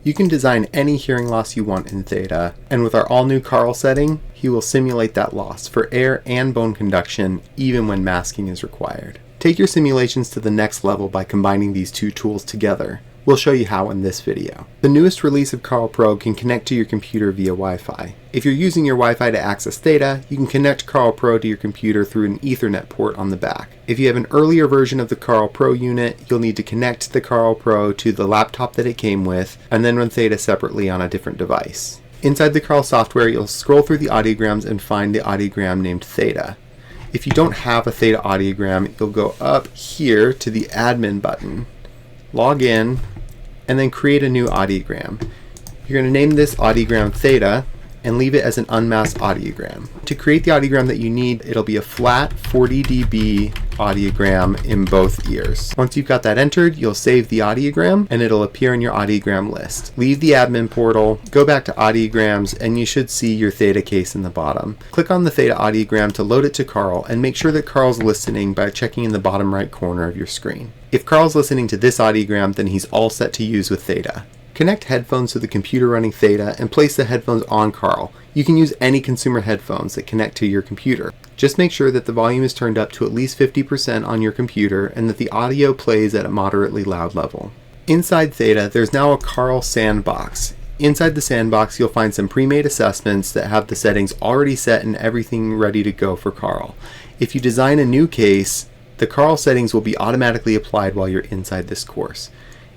You can design any hearing loss you want in Theta, and with our all-new CARL setting, he will simulate that loss for air and bone conduction even when masking is required. Take your simulations to the next level by combining these two tools together. We'll show you how in this video. The newest release of CARL Pro can connect to your computer via Wi-Fi. If you're using your Wi-Fi to access Theta, you can connect CARL Pro to your computer through an Ethernet port on the back. If you have an earlier version of the CARL Pro unit, you'll need to connect the CARL Pro to the laptop that it came with, and then run Theta separately on a different device. Inside the CARL software, you'll scroll through the audiograms and find the audiogram named Theta. If you don't have a Theta audiogram, you'll go up here to the admin button, log in, and then create a new audiogram. You're going to name this audiogram Theta and leave it as an unmasked audiogram. To create the audiogram that you need, it'll be a flat 40 dB audiogram in both ears. Once you've got that entered, you'll save the audiogram and it'll appear in your audiogram list. Leave the admin portal, go back to audiograms, and you should see your Theta case in the bottom. Click on the Theta audiogram to load it to CARL and make sure that CARL's listening by checking in the bottom right corner of your screen. If CARL's listening to this audiogram, then he's all set to use with Theta. Connect headphones to the computer running Theta and place the headphones on CARL. You can use any consumer headphones that connect to your computer. Just make sure that the volume is turned up to at least 50% on your computer and that the audio plays at a moderately loud level. Inside Theta, there's now a CARL sandbox. Inside the sandbox, you'll find some pre-made assessments that have the settings already set and everything ready to go for CARL. If you design a new case, the CARL settings will be automatically applied while you're inside this course.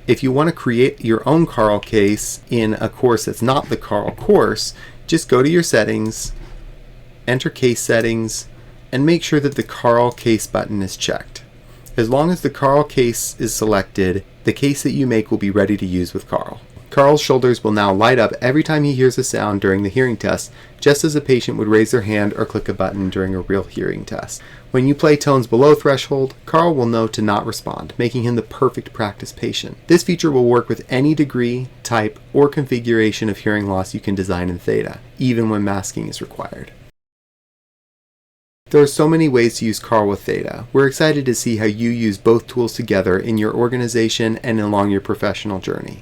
If you want to create your own CARL case in a course that's not the CARL course, just go to your settings, enter case settings, and make sure that the CARL case button is checked. As long as the CARL case is selected, the case that you make will be ready to use with CARL. CARL's shoulders will now light up every time he hears a sound during the hearing test, just as a patient would raise their hand or click a button during a real hearing test. When you play tones below threshold, CARL will know to not respond, making him the perfect practice patient. This feature will work with any degree, type, or configuration of hearing loss you can design in Theta, even when masking is required. There are so many ways to use CARL with Theta. We're excited to see how you use both tools together in your organization and along your professional journey.